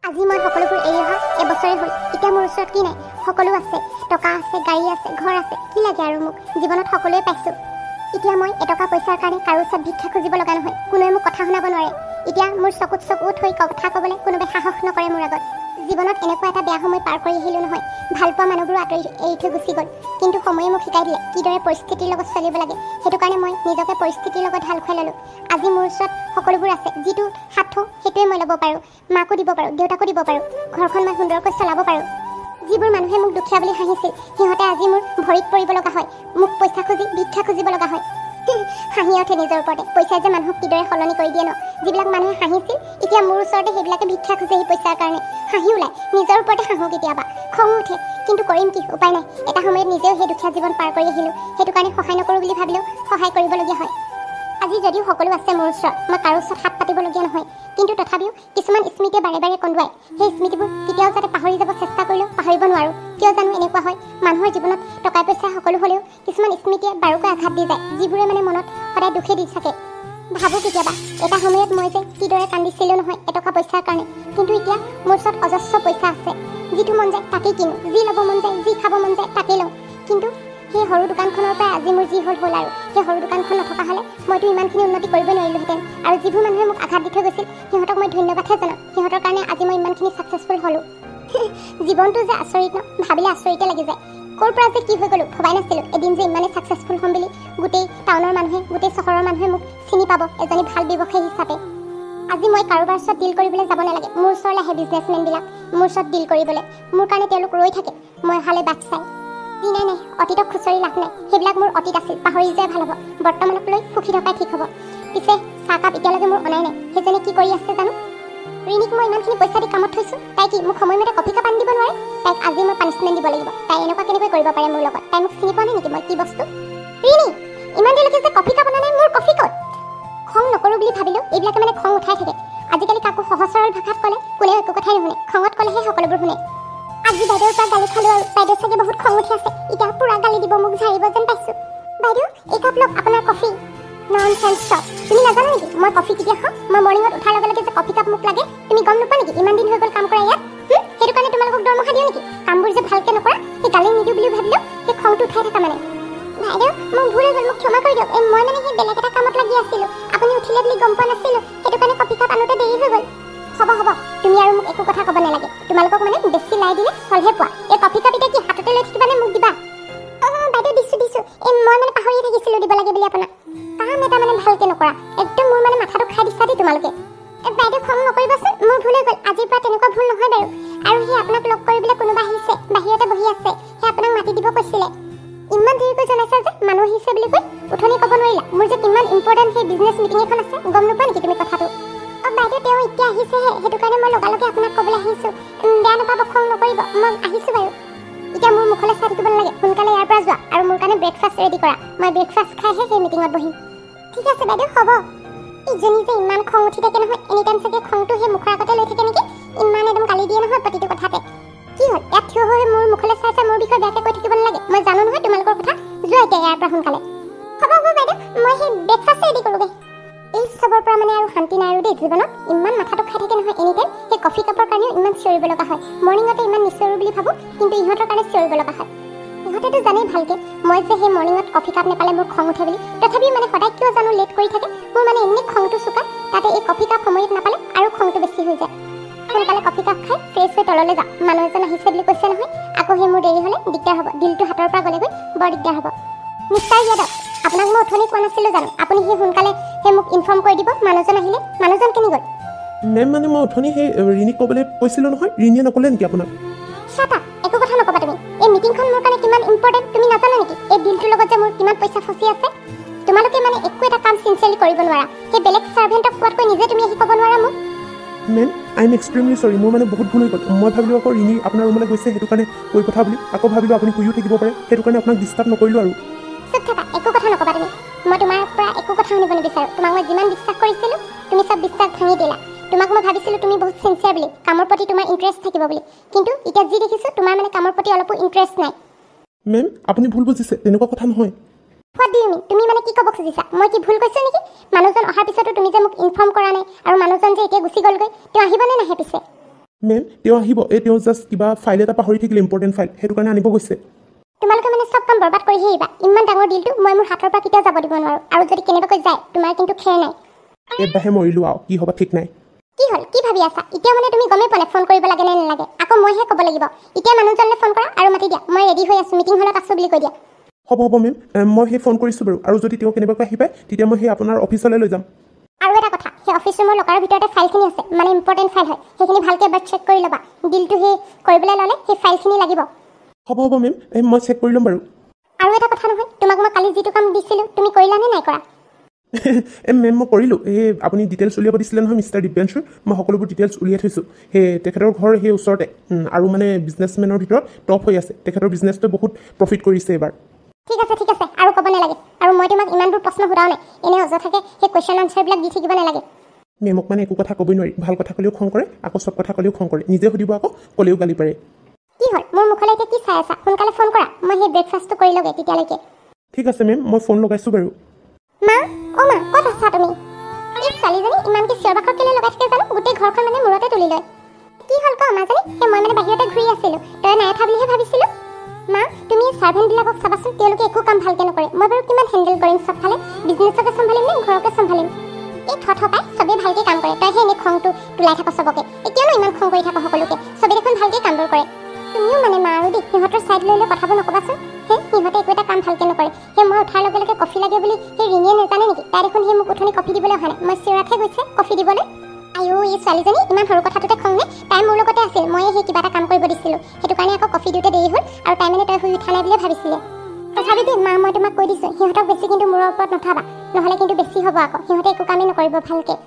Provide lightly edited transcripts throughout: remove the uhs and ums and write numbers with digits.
আজি মই সকলোবোৰ এৰি অহা এবছৰে হ'ল। এতিয়া মোৰ ওচৰত কি নাই, সকলো আছে, টকা আছে, গাড়ী আছে, ঘৰ আছে, কি লাগে আৰু মোক? জীৱনত সকলোৱে পাইছোঁ। এতিয়া মই এটকা পইচাৰ কাৰণে কাৰো ওচৰত ভিক্ষা খুজিব লগা নহয়, কোনোৱে মোক কথা শুনাব নোৱাৰে। এতিয়া মোৰ চকুত চকু থৈ কথা ক'বলৈ কোনোবাই সাহস নকৰে মোৰ আগত। জীৱনত এনেকুৱা এটা বেয়া সময় পাৰ কৰি আহিলোঁ নহয়, ভালপোৱা মানুহবোৰো এৰি থৈ গুচি গ'ল, কিন্তু সময়ে মোক শিকাই দিলে কিদৰে পৰিস্থিতিৰ লগত চলিব লাগে। সেইটো কাৰণে মই নিজকে পৰিস্থিতিৰ লগত ঢাল খুৱাই ল'লোঁ। আজি মোৰ ওচৰত সকলোবোৰ আছে, যিটো হাত থওঁ সেইটোৱে মই ল'ব পাৰোঁ, মাকো দিব পাৰোঁ, দেউতাকো দিব পাৰোঁ, ঘৰখন মই সুন্দৰকৈ চলাব পাৰোঁ। যিবোৰ মানুহে মোক দুখীয়া বুলি হাঁহিছিল, সিহঁতে আজি মোৰ ভৰিত পৰিব লগা হয়, মোক পইচা খুজি ভিক্ষা খুজিব লগা হয়। হাঁহি উঠে নিজৰ ওপৰতে, পইচাই যে মানুহক কিদৰে সলনি কৰি দিয়ে ন। যিবিলাক মানুহে হাঁহিছিল, এতিয়া মোৰ ওচৰতে সেইবিলাকে ভিক্ষা খোজেহি পইচাৰ কাৰণে। হাঁহি ওলায়, নিজৰ ওপৰতে হাঁহো কেতিয়াবা, খং উঠে, কিন্তু কৰিম কি, উপায় নাই। এটা সময়ত নিজেও সেই দুখীয়া জীৱন পাৰ কৰি আহিলোঁ, সেইটো কাৰণে সহায় নকৰোঁ বুলি ভাবিলেও সহায় কৰিবলগীয়া হয়। আজি যদিও সকলো আছে মোৰ ওচৰত, মই কাৰো ওচৰত হাত পাতিবলগীয়া নহয়, কিন্তু তথাপিও কিছুমান স্মৃতিয়ে বাৰে বাৰে কন্দুৱায়। সেই স্মৃতিবোৰ কেতিয়াও যাতে পাহৰি যাব চেষ্টা কৰিলেও পাহৰিব নোৱাৰোঁ। কিয় জানো এনেকুৱা হয়, মানুহৰ জীৱনত টকা পইচা সকলো হ'লেও কিছুমান স্মৃতিয়ে বাৰুকৈ আঘাত দি যায়, যিবোৰে মানে মনত সদায় দুখে দি থাকে। ভাবোঁ কেতিয়াবা, এটা সময়ত মই যে কিদৰে কান্দিছিলোঁ নহয় এটকা পইচাৰ কাৰণে, কিন্তু এতিয়া মোৰ ওচৰত অজস্ৰ পইচা আছে। যিটো মন যায় তাকেই কিনো, যি ল'ব মন যায়, যি খাব মন যায় তাকেই লওঁ। কিন্তু সেই সৰু দোকানখনৰ পৰা আজি মোৰ যি হ'ল আৰু সেই সৰু দোকানখন নথকা হ'লে মইতো ইমানখিনি উন্নতি কৰিব নোৱাৰিলোহেঁতেন। আৰু যিবোৰ মানুহে মোক আঘাত দি থৈ গৈছিল, সিহঁতক মই ধন্যবাদহে জনাম, সিহঁতৰ কাৰণে আজি মই ইমানখিনি ছাকচেছফুল হ'লোঁ। জীৱনটো যে আচৰিত ন, ভাবিলে আচৰিতে লাগি যায়। ক'ৰ পৰা যে কি হৈ গ'লোঁ ভবাই নাছিলোঁ, এদিন যে ইমানেই ছাকচেছফুল হ'ম বুলি। গোটেই টাউনৰ মানুহে, গোটেই চহৰৰ মানুহে মোক চিনি পাব এজনী ভাল ব্যৱসায়ী হিচাপে। আজি মই কাৰোবাৰ ওচৰত ডিল কৰিবলৈ যাব নালাগে, মোৰ ওচৰলৈ আহে বিজনেছমেনবিলাক মোৰ ওচৰত ডিল কৰিবলৈ। মোৰ কাৰণে তেওঁলোক ৰৈ থাকে, মই অহালৈ বাট চাই। নাই নাই, অতীতক খুচৰি লাভ নাই, সেইবিলাক মোৰ অতীত আছিল, পাহৰি যোৱাই ভাল হ'ব। বৰ্তমানক লৈ সুখী থকাই ঠিক হ'ব। পিছে চাহকাপ এতিয়ালৈকে মোৰ অনাই নাই, সেইজনী কি কৰি আছে জানো? ৰিণীক মই ইমানখিনি পইচা দি কামত থৈছোঁ, তাই কি মোক সময়মতে কফি কাপ আনি দিব নোৱাৰে? তাইক আজি মই পানিছমেণ্ট দিব লাগিব। তাই এনেকুৱা কেনেকৈ কৰিব পাৰে মোৰ লগত? তাই মোক চিনি পোৱা নাই নেকি, মই কি বস্তু? ৰিণী, ইমান দেৰিলৈকে যে কফি কাপ অনা নাই, মোৰ কফি ক'ত? খং নকৰোঁ বুলি ভাবিলেও এইবিলাকে মানে খং উঠাই থাকে। আজিকালি কাকো সহজ সৰল ভাষাত ক'লে কোনেও একো কথাই নুশুনে, খঙত ক'লেহে সকলোবোৰ শুনে। আজি বাইদেউৰ পৰা গালি খালোঁ আৰু বাইদেউ চাগে বহুত খং উঠি আছে, এতিয়া পুৰা গালি দিব, মোক ঝাৰিব যেন পাইছোঁ। বাইদেউ, একাপ লওক আপোনাৰ কফি। Nonsense stop. তুমি নাজানা নেকি মই কফি কেতিয়া খাওঁ? মই মৰ্ণিঙত উঠাৰ লগে লগে যে কফি কাপ মোক লাগে, তুমি গম নোপোৱা নেকি? ইমান দিন হৈ গ'ল কাম কৰা ইয়াত, সেইটো কাৰণে তোমালোকক দৰমহা দিওঁ নেকি? কামবোৰ যে ভালকৈ নকৰা, সেই গালি নিদিওঁ বুলি ভাবিলেও সেই খংটো উঠাই থকা মানে। বাইদেউ, মোৰ ভুল হৈ গ'ল, মোক ক্ষমা কৰি দিয়ক। মই মানে সেই বেলেগ এটা কামত লাগি আছিলোঁ, আপুনি উঠিলে বুলি গম পোৱা নাছিলোঁ, সেইটো কাৰণে কফি কাপ আনোতে দেৰি হৈ গ'ল। হ'ব হ'ব, তুমি আৰু মোক একো কথা ক'ব নালাগে। তোমালোকক মানে বেছি লাই দিলে চলহে পোৱা। এই কফি কাপ এতিয়া কি হাততে লৈ থাকিবা নে মোক দিবা? বাইদেউ দিছোঁ। মই মানে পাহৰিয়ে থাকিছিলোঁ দিব লাগে বুলি আপোনাক। কাম এটা মানে ভালকৈ নকৰা, একদম মোৰ মানে মাথাটো খাই দিছা দেই তোমালোকে। বাইদেউ খং নকৰিবাচোন, মোৰ ভুল হৈ গ'ল, আজিৰ পৰা তেনেকুৱা ভুল নহয় বাৰু। আৰু সেই আপোনাক লগ কৰিবলৈ কোনোবা আহিছে, বাহিৰতে বহি আছে, সেই আপোনাক মাতি দিব কৈছিলে। ইমান দেৰিকৈ জনাইছা যে মানুহ আহিছে বুলি কৈ, উঠনি ক'ব নোৱাৰিলা? মোৰ যে কিমান ইম্পৰ্টেণ্ট সেই বিজনেছ মিটিং এখন আছে, গম নোপোৱা নেকি তুমি কথাটো? বাইদেউ, তেওঁ এতিয়া আহিছেহে, সেইটো কাৰণে মই লগালগে আপোনাক ক'বলৈ আহিছোঁ। বেয়া নাপাব, খং নকৰিব, মই আহিছোঁ বাৰু। এতিয়া মোৰ মুখলৈ চাই থাকিব নালাগে, সোনকালে ইয়াৰ পৰা যোৱা আৰু মোৰ কাৰণে ব্ৰেকফাষ্ট ৰেডি কৰা। মই ব্ৰেকফাষ্ট খাইহে সেই মিটিঙত বহিম। ঠিক আছে বাইদেউ, হ'ব। ইজনী যে ইমান খং উঠি থাকে নহয়, এনি টাইম চাগে খংটো সেই মুখৰ আগতে লৈ থাকে নেকি? ইমান একদম গালি দিয়ে নহয় প্ৰতিটো কথাতে। কি হ'ল, ইয়াত থিয় হৈ মোৰ মুখলৈ চাই মোৰ বিষয়ে বেয়াকৈ কৈ থাকিব নালাগে, মই জানো নহয় তোমালোকৰ কথা। যোৱা এতিয়া ইয়াৰ পৰা সোনকালে। হ'ব বাইদেউ, মই সেই ব্ৰেকফাষ্ট ৰেডি কৰোঁগৈ। এই চবৰ পৰা মানে আৰু শান্তি নাই আৰু দেই জীৱনত। ইমান মাথাটো খাই থাকে নহয় এনি টাইম, সেই কফি কাপৰ কাৰণেও ইমান চিঞৰিব লগা হয়। মৰ্ণিঙতে ইমান নিচিঞৰোঁ বুলি ভাবোঁ, কিন্তু ইহঁতৰ কাৰণে চিঞৰিব লগা হয়। ইহঁতেতো জানেই ভালকৈ মই যে সেই মৰ্ণিঙত কফি কাপ নাপালে মোৰ খং উঠে বুলি, তথাপিও মানে সদায় কিয় জানো লেট কৰি থাকে। মোৰ মানে এনেই খংটো চোকা, তাতে এই কফি কাপ সময়ত নাপালে আৰু খংটো বেছি হৈ যায়। সোনকালে কফি কাপ খাই ফ্ৰেছ হৈ তললৈ যাওঁ। মানুহ এজন আহিছে বুলি কৈছে নহয়, আকৌ সেই মোৰ দেৰি হ'লে দিগদাৰ হ'ব, দিলটো হাতৰ পৰা গ'লেগৈ বৰ দিগদাৰ হ'ব। মিষ্টাৰ যাদৱ, আপোনাক মই অথনি কোৱা নাছিলোঁ জানো? আপুনি সেই সোনকালে সেই মোক ইনফৰ্ম কৰি দিব মানুহজন আহিলে। মানুহজন কেনি গ'ল? মেম, মানে মই অথনি সেই ৰিণীক ক'বলৈ কৈছিলোঁ নহয়, ৰিণীয়ে নক'লে নেকি আপোনাক? চাতা, একো কথা নক'বা তুমি। এই মিটিংখন মোৰ কাৰণে কিমান ইম্পৰ্টেণ্ট তুমি নাজানা নেকি? এই ডিলটোৰ লগত যে মোৰ কিমান পইচা ফচি আছে। তোমালোকে মানে একো এটা কাম চিনচিয়াৰলি কৰিব নোৱাৰা। সেই বেলেগ ছাৰ্ভেণ্টক কোৱাতকৈ নিজে তুমি আহি ক'ব নোৱাৰা মোক? মেম, আই এম এক্সট্ৰিমলি চৰি, মোৰ মানে বহুত ভুল হৈ গ'ল। মই ভাবিলোঁ আকৌ ৰিণী আপোনাৰ ৰুমলৈ গৈছে, সেইটো কাৰণে কৈ কথা বুলি। আকৌ ভাবিলোঁ আপুনি শুইও থাকিব পাৰে, সেইটো কাৰণে আপোনাক ডিষ্টাৰ্ব নকৰিলোঁ আৰু। চুপ থাকা, একো কথা নক'বা তুমি। মই তোমাৰ পৰা একো কথা শুনিব নিবিচাৰোঁ। তোমাক মই যিমান বিশ্বাস কৰিছিলোঁ, তুমি চব বিশ্বাস ভাঙি দিলা। তোমাক মই ভাবিছিলোঁ তুমি বহুত চিনচিয়াৰ বুলি, কামৰ প্ৰতি তোমাৰ ইণ্টাৰেষ্ট থাকিব বুলি, কিন্তু এতিয়া যি দেখিছোঁ তোমাৰ মানে কামৰ প্ৰতি অলপো ইণ্টাৰেষ্ট নাই। মেম, আপুনি ভুল বুজিছে, তেনেকুৱা কথা নহয়। What do you mean? তুমি মানে কি ক'ব খুজিছা? মই কি ভুল কৈছোঁ নেকি? মানুহজন অহাৰ পিছতো তুমি যে মোক ইনফৰ্ম কৰা নাই, আৰু মানুহজন যে এতিয়া গুচি গ'লগৈ, তেওঁ আহিবনে নাহে পিছে? মেম তেওঁ আহিব, তেওঁ জাষ্ট কিবা ফাইল এটা পাহৰি থাকিলে, ইম্পৰ্টেণ্ট ফাইল, সেইটো কাৰণে আনিব গৈছে। তোমালোকে মানে চব কাম বৰবাদ কৰিহে আহিবা। ইমান ডাঙৰ ডিলটো মই মোৰ হাতৰ পৰা কেতিয়াও যাব দিব নোৱাৰোঁ, আৰু যদি কেনেবাকৈ যায় তোমাৰ কিন্তু খেৰ নাই। এবাৰহে মৰিলোঁ আৰু কি হ'ব ঠিক নাই। কি হ'ল, কি ভাবি আছা? এতিয়া মানে তুমি গমেই পোৱা নাই ফোন কৰিব লাগে নে নালাগে। আকৌ মইহে ক'ব লাগিব। এতিয়া মানুহজনলৈ ফোন কৰা আৰু মাতি দিয়া, মই ৰেডি হৈ আছোঁ, মিটিং হলত আছোঁ বুলি কৈ দিয়া। হ'ব মেম, মই সেই ফোন কৰিছোঁ বাৰু, আৰু যদি তেওঁ কেনেবাকৈ আহি পায় তেতিয়া মই সেই আপোনাৰ অফিচলৈ লৈ যাম। আৰু এটা কথা, সেই অফিচ ৰুমৰ লকাৰৰ ভিতৰতে ফাইলখিনি আছে, মানে ইম্পৰ্টেণ্ট ফাইল হয়, সেইখিনি ভালকৈ এবাৰ চেক কৰি ল'বা। ডিলটো সেই কৰিবলৈ ল'লে সেই ফাইলখিনি লাগিব। হ'ব মেম, মই চেক কৰি ল'ম বাৰু। আৰু এটা কথা নহয়, তোমাক মই কালি যিটো কাম দিছিলোঁ তুমি কৰিলা নে নাই কৰা? মেম মই কৰিলোঁ। আপুনি ডিটেইলছ উলিয়াব দিছিলে নহয় মিষ্টাৰ দিব্যাংশুৰ, মই সকলোবোৰ ডিটেইলছ উলিয়াই থৈছোঁ। তেখেতৰ ঘৰ সেই ওচৰতে, আৰু মানে বিজনেছমেনৰ ভিতৰত টপ হৈ আছে। তেখেতৰ বিজনেছটোৱে বহুত প্ৰফিট কৰিছে এইবাৰ। ঠিক আছে আৰু ক'ব নালাগে। আৰু মই তোমাক ইমানবোৰ প্ৰশ্ন সোধাও নাই, এনেই অযথাকৈ সেই কুৱেশ্যন আনচাৰবিলাক দি থাকিব নালাগে। মেমক মানে একো কথা ক'বই নোৱাৰি, ভাল কথা ক'লেও খং কৰে, আকৌ চব কথা ক'লেও খং কৰে, নিজে সুধিব আকৌ ক'লেও গালি পাৰে। কি হ'ল, মোৰ মুখলৈ এতিয়া কি চাই আছা? সোনকালে ফোন কৰা, মই সেই ব্ৰেকফাষ্টটো কৰি লগে তেতিয়ালৈকে। ঠিক আছে মেম, মই ফোন লগাইছোঁ বাৰু। মা, অ' মা, ক'ত আছা তুমি? এই ছোৱালীজনী ইমানকৈ চিঞৰ বাখৰ কেলৈ লগাই থাকে জানো? গোটেই ঘৰখন মানে মূৰতে তুলি লয়। কি হ'ল ক মাজনী? মই মানে বাহিৰতে ঘূৰি আছিলোঁ, তই নাই উঠা বুলিহে ভাবিছিলোঁ। মা, তুমি চাৰ্ভেণ্টবিলাকক চাবাচোন, তেওঁলোকে একো কাম ভালকৈ নকৰে। মই বাৰু কিমান হেণ্ডেল কৰিম চবফালে, বিজনেছকে চম্ভালিম নে ঘৰকে চম্ভালিম? এই থপাই চবেই ভালকৈ কাম কৰে, তইহে এনেই খংটো তোলাই থাক চবকে। এতিয়ানো ইমান খং কৰি থাক সকলোকে, চবেই দেখোন ভালকৈ কামবোৰ কৰে। তুমিও মানে মা আৰু দেই, সিহঁতৰ ছাইড লৈ লৈ কথাবোৰ নক'বাচোন। সিহঁতে একো এটা কাম ভালকৈ নকৰে। মই উঠাৰ লগে লগে কফি লাগে বুলি ৰিণিয়ে নাজানে নেকি? তাই দেখোন মোক উঠনি কফি দিবলৈ অহা নাই, মই চিঞৰাতহে গৈছে কফি দিবলৈ। আইও, এই ছোৱালীজনী ইমান সৰু কথাটোতে খং নে? তাই মোৰ লগতে আছিল, ময়ে সেই কিবা এটা কাম কৰিব দিছিলোঁ, সেইটো কাৰণে আকৌ কফি দিওঁতে দেৰি হ'ল, আৰু তাই মানে শুই উঠা নাই বুলিয়ে ভাবিছিলে। তথাপি দেই মা, মই তোমাক কৈ দিছোঁ, সিহঁতক বেছি কিন্তু মূৰৰ ওপৰত নুঠাবা, নহ'লে কিন্তু বেছি হ'ব আকৌ। সিহঁতে একো কামেই নকৰিব ভালকৈ।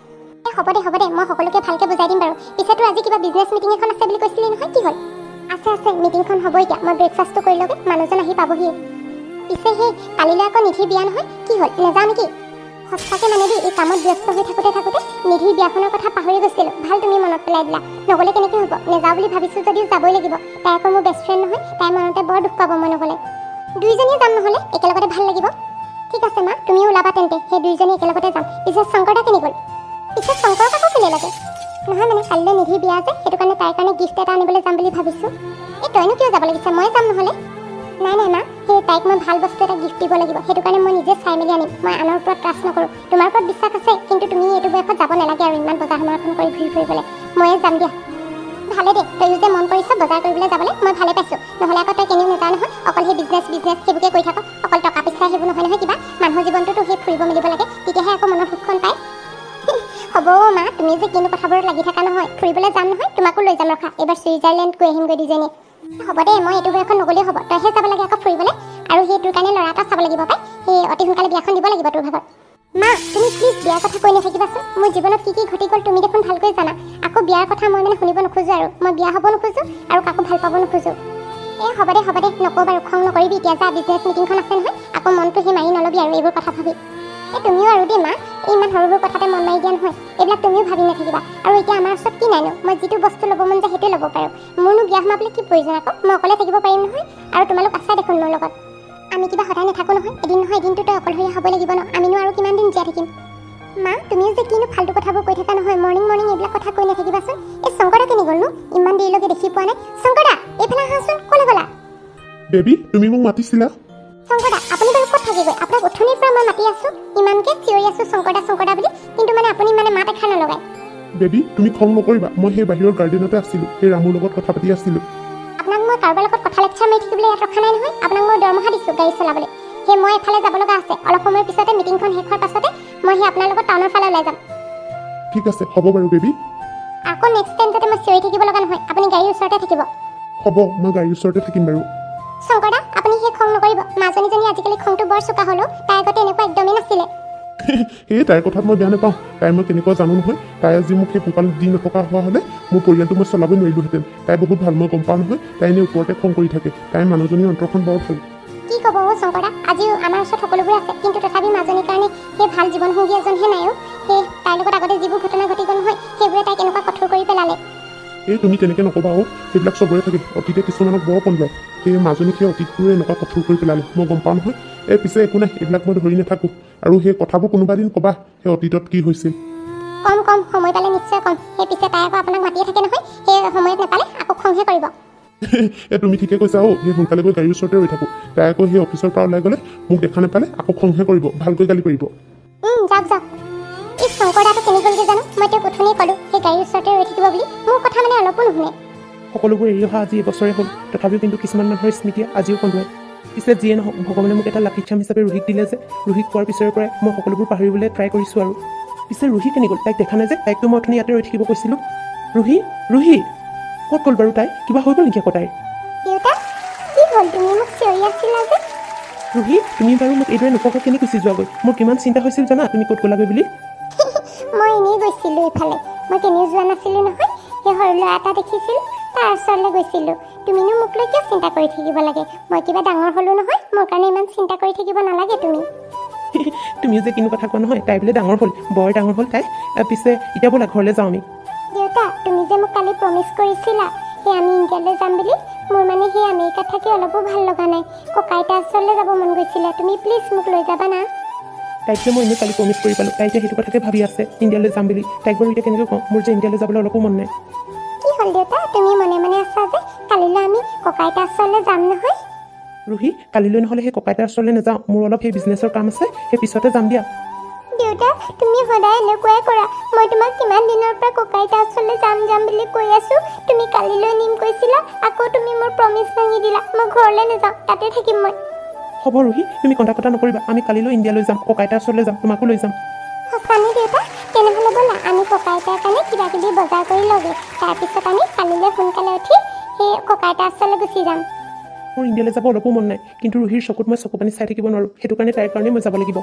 হ'ব দে, মই সকলোকে ভালকৈ বুজাই দিম বাৰু। পিছেতো আজি কিবা বিজনেছ মিটিং এখন আছে বুলি কৈছিলি নহয়, কি হ'ল? আছে, মিটিংখন হ'ব এতিয়া। মই ব্ৰেকফাষ্টটো কৰি লগে, মানুহজন আহি পাবহিয়ে। পিছে সেই কালিলৈ আকৌ নিধিৰ বিয়া নহয়, কি হ'ল, নেযাওঁ নেকি? সঁচাকৈ মানে দেই, এই কামত ব্যস্ত হৈ থাকোঁতে নিধিৰ বিয়াখনৰ কথা পাহৰি গৈছিলোঁ। ভাল তুমি মনত পেলাই দিলা। নগ'লে কেনেকৈ হ'ব? নেযাওঁ বুলি ভাবিছোঁ যদিও যাবই লাগিব। তাই আকৌ মোৰ বেষ্ট ফ্ৰেণ্ড নহয়, তাই মনতে বৰ দুখ পাব মই নগ'লে। দুইজনীয়ে যাম নহ'লে, একেলগতে ভাল লাগিব। ঠিক আছে মা, তুমিও ওলাবা তেন্তে, সেই দুইজনী একেলগতে যাম। পিছে শংকৰদা কেনি গ'ল? পিছে শংকৰক আকৌ কেলৈ লাগে? নহয় মানে কালিলৈ নিধিৰ বিয়া যে, সেইটো কাৰণে তাইৰ কাৰণে গিফ্ট এটা আনিবলৈ যাম বুলি ভাবিছোঁ। এই তইনো কিয় যাব লাগিছে? মই যাম নহ'লে। নাই মা, সেই তাইক মই ভাল বস্তু এটা গিফ্ট দিব লাগিব, সেইটো কাৰণে মই নিজে চাই মেলি আনিম। মই আনৰ ওপৰত ট্ৰাষ্ট নকৰোঁ। তোমাৰ ওপৰত বিশ্বাস আছে, কিন্তু তুমি এইটো বয়সত যাব নালাগে আৰু ইমান বজাৰ সমাৰখন কৰি ঘূৰি ফুৰিবলৈ। ময়ে যাম দিয়া। ভালে দেই, তইও যে মন কৰিছ বজাৰ কৰিবলৈ যাবলৈ, মই ভালে পাইছোঁ। নহ'লে আকৌ তই কেনিও নাযাওঁ নহয়, অকল সেই বিজনেছ সেইবোৰকে কৰি থাক। অকল টকা পইচা সেইবোৰ নহয় কিবা, মানুহৰ জীৱনটোতো সেই ফুৰিব মেলিব লাগে, তেতিয়াহে আকৌ মনৰ সুখখন পায়। হ'ব মা, তুমি যে কিনো কথাবোৰত লাগি থাকা নহয়। ফুৰিবলৈ যাম নহয়, তোমাকো লৈ যাম ৰখা। এইবাৰ ছুইজাৰলেণ্ড গৈ আহিমগৈ দুজনীয়ে। হ'ব দে, মই এইটো বয়সত নগ'লেও হ'ব, তইহে যাব লাগে আকৌ ফুৰিবলৈ। আৰু সেই তোৰ কাৰণে ল'ৰা এটা চাব লাগিব পাই, সেই অতি সোনকালে বিয়াখন দিব লাগিব তোৰ ভাগত। মা, তুমি প্লিজ বিয়াৰ কথা কৈ নাথাকিবাচোন। মোৰ জীৱনত কি ঘটি গ'ল তুমি দেখোন ভালকৈ জানা। আকৌ বিয়াৰ কথা মই মানে শুনিব নোখোজোঁ, আৰু মই বিয়া হ'ব নোখোজোঁ, আৰু কাকো ভাল পাব নোখোজোঁ। হ'ব দে, নকওঁ বাৰু, খং নকৰিবি। এতিয়া যা, বিজনেছ মিটিংখন আছে নহয়, আকৌ মনটো সেই মাৰি নল'বি আৰু এইবোৰ কথা ভাবি। তুমিও আৰু দেই মা, ইমান সৰু কথাতে মন মাৰি দিয়া নহয়। এইবিলাক তুমিও ভাবি নাথাকিবা। আৰু এতিয়া আমাৰ ওচৰত কি নাইনো, মই যিটো বস্তু ল'ব মন যায় সেইটোৱে ল'ব পাৰোঁ। মোৰনো বিয়া সোমাবলৈ কি প্ৰয়োজন আকৌ? মই অকলে থাকিব পাৰিম নহয়, আৰু তোমালোক আছা দেখোন মোৰ লগত। আমি কিবা সদায় নাথাকোঁ নহয়, এদিন নহয় এদিনটো তই অকলশৰীয়া হ'ব লাগিব ন। আমিনো আৰু কিমান দিন জীয়াই থাকিম? মা, তুমিও যে কিনো ফাল্টু কথাবোৰ কৈ থাকা নহয়। মৰ্ণিং এইবিলাক কথা কৈ নাথাকিবাচোন। এই শংকৰদা কেনি গ'লনো? ইমান দেৰিলৈকে দেখি পোৱা নাই। শংকৰদা, এইফালে আহাচোন। ক'লৈ গ'লা? বেবী, তুমি মোক মাতিছিলা? শংকৰদা, আপুনি বাৰু ক'ত থাকি গ'ল? আপোনাক অথনিৰ পৰা মই মাতি আছোঁ, ইমানকৈ চিঞৰি আছোঁ শংকৰদা বুলি, কিন্তু মানে আপুনি মানে মাত এষাৰ নলগায়। বেবী, তুমি খং নকৰিবা। মই সেই বাহিৰৰ গাৰ্ডেনতে আছিলোঁ, সেই ৰামুৰ লগত কথা পাতি আছিলোঁ। আপোনাক মই কাৰোবাৰ লগত কথা লেকচাৰ মাৰি থাকিবলৈ ইয়াত ৰখা নাই নহয়। আপোনাক মই দৰমহা দিছোঁ গাড়ী চলাবলৈ। সেই মই এফালে যাব লগা আছে। অলপ সময়ৰ পিছতে মিটিংখন শেষ হোৱাৰ পাছতে মই সেই আপোনাৰ লগত টাউনৰ ফালে ওলাই যাম। ঠিক আছে, হ'ব বাৰু বেবী। আকৌ নেক্সট টাইম যাতে মই চিঞৰি থাকিব লগা নহয়, আপুনি গাড়ীৰ ওচৰতে থাকিব। হ'ব, মই গাড়ীৰ ওচৰতে থাকিম বাৰু। শংকৰদা, আপুনি সেই খং নকৰিব। মাজনীজনী আজিকালি খংটো বৰ চোকা হ'লেও, তাই আগতে এনেকুৱা একদমেই নাছিলে। সেই তাইৰ কথাত মই বেয়া নাপাওঁ। তাই মই কেনেকুৱা জানো নহয়। তাই আজি মোক সেই পোহপাল দি নথকা হোৱা হ'লে মোৰ পৰিয়ালটো মই চলাবই নোৱাৰিলোহেঁতেন। তাই বহুত ভাল, মই গম পাওঁ নহয়। তাই এনেই ওপৰতে খং কৰি থাকে। তাইৰ মানুহজনীৰ অন্তৰখন বৰ ভাল। কি ক'ব শংকৰদা, আজিও আমাৰ ওচৰত সকলোবোৰ আছে, কিন্তু তথাপি মাজনীৰ কাৰণে সেই ভাল জীৱনসংগী এজনহে নাই। সেই তাইৰ লগত আগতে যিবোৰ ঘটনা ঘটি গ'ল নহয়, সেইবোৰে তাইক এনেকুৱা কঠোৰ কৰি পেলালে। এই তুমি তেনেকৈ নক'বা। সেইবিলাক চবৰে থাকে। অতীতে কিছুমানক বৰ কন্দুৱাই। সেই মাজনীক সেই অতীতবোৰে এনেকুৱা কঠোৰ কৰি পেলালে, মই গম পাওঁ নহয়। পিছে একো নাই, এইবিলাক মই ধৰি নাথাকোঁ। আৰু সেই কথাবোৰ কোনোবা দিন ক'বা, সেই অতীতত কি হৈছিল। কম সময় পালে নিশ্চয় কম। সেই পিছে তাই আকৌ আপোনাক মাতিয়ে থাকে নহয়, সেই সময়ত নাপালে আকৌ খংহে কৰিব। তুমি ঠিকে কৈছা সেই সোনকালে গৈ গাড়ীৰ ওচৰতে ৰৈ থাকোঁ। তাই আকৌ সেই অফিচৰ পৰা ওলাই গ'লে মোক দেখা নাপালে আকৌ খংহে কৰিব, ভালকৈ গালি পাৰিব। যাওক এই শংকৰ দাটো কেনি গ'লগৈ জানো। মই তেওঁক উঠনিয়ে ক'লোঁ সেই গাড়ীৰ ওচৰতে ৰৈ থাকিব বুলি, মোৰ কথা মানে অলপো নুশুনে। সকলোবোৰ এৰি অহা আজি এবছৰে হ'ল, তথাপিও কিন্তু কিছুমান মানুহৰ স্মৃতিয়ে আজিও কন্দুৱায়। পিছে যিয়ে নহওক ভগৱানে মোক এটা লাকি চাম হিচাপে ৰোহিক দিলে যে, ৰোহিক পোৱাৰ পিছৰে পৰাই মই সকলোবোৰ পাহৰিবলৈ ট্ৰাই কৰিছোঁ আৰু। পিছে ৰোহি কেনি গ'ল? তাইক দেখা নাই যে, তাইকতো মই অথনি ইয়াতে ৰৈ থাকিব কৈছিলোঁ। ৰোহি ক'ত গ'ল বাৰু তাই? কিবা হৈ গ'ল নেকি আকৌ তাইৰ? দেউতা কি হ'ল, তুমি মোক চিঞৰি আছিলা যে? ৰোহি তুমি বাৰু মোক এইদৰে নোকোৱাকৈ কেনি গুচি যোৱাগৈ? মোৰ কিমান চিন্তা হৈছিল জানা তুমি ক'ত গ'লাগৈ বুলি। মই এনেই গৈছিলোঁ ইফালে, মই কেনিও যোৱা নাছিলোঁ নহয়। সেই সৰু ল'ৰা এটা দেখিছিলোঁ, তাৰ ওচৰলৈ গৈছিলোঁ। তুমিনো মোক লৈ কিয় চিন্তা কৰি থাকিব লাগে? মই কিবা ডাঙৰ হ'লোঁ নহয়, মোৰ কাৰণে ইমান চিন্তা কৰি থাকিব নালাগে তুমি। তুমিও যে কিনো কথা কোৱা নহয়, তাই বোলে ডাঙৰ হ'ল, বৰ ডাঙৰ হ'ল তাই। পিছে এতিয়া ব'লা ঘৰলৈ যাওঁ আমি। দেউতা তুমি যে মোক কালি প্ৰমিছ কৰিছিলা সেই আমি ইণ্ডিয়ালৈ যাম বুলি, মোৰ মানে সেই আমেৰিকাত থাকি অলপো ভাল লগা নাই। ককা আইতা ওচৰলৈ যাব মন গৈছিলে, তুমি প্লিজ মোক লৈ যাবা না। তাইক যে মই এনেই কালি প্ৰমিছ কৰি পালোঁ, তাই এতিয়া সেইটো কথাকে ভাবি আছে ইণ্ডিয়ালৈ যাম বুলি। তাইক বাৰু এতিয়া কেনেকৈ কওঁ মোৰ যে ইণ্ডিয়ালৈ যাবলৈ অলপো মন নাই। কি হ'ল দেউতা, তুমি মনে মনে আছা যে? কালিলৈ আমি ককা আইতা ওচৰলৈ যাম নহয়। ৰোহি কালিলৈ নহ'লে সেই ককা আইতাৰ ওচৰলৈ নাযাওঁ, মোৰ অলপ সেই বিজনেছৰ কাম আছে, সেই পিছতে যাম দিয়া। দেউতা তুমি সদায় এনেকুৱাই কৰা। মই তোমাক কিমান দিনৰ পৰা ককা আইতা ওচৰলৈ যাম বুলি কৈ আছোঁ, তুমি কালিলৈ নিম কৈছিলা, আকৌ তুমি মোৰ প্ৰমিছ ভাঙি দিলা। মই ঘৰলৈ নাযাওঁ, তাতে থাকিম মই। হ'ব ৰোহি তুমি কটা নকৰিবা, আমি কালিলৈ ইণ্ডিয়ালৈ যাম, ককা আইতাৰ ওচৰলৈ যাম, তোমাকো লৈ যাম। সঁচানে দেউতা? তেনেহ'লে ব'লা আমি ককা আইতাৰ কাৰণে কিবা কিবি বজাৰ কৰি লওঁগৈ, তাৰপিছত আমি কালিলৈ সোনকালে উঠি সেই ককা আইতাৰ ওচৰলৈ গুচি যাম। মোৰ ইণ্ডিয়ালৈ যাব অলপো মন নাই, কিন্তু ৰোহিৰ চকুত মই চকু পানী চাই থাকিব নোৱাৰোঁ, সেইটো কাৰণে তাইৰ কাৰণে মই যাব লাগিব।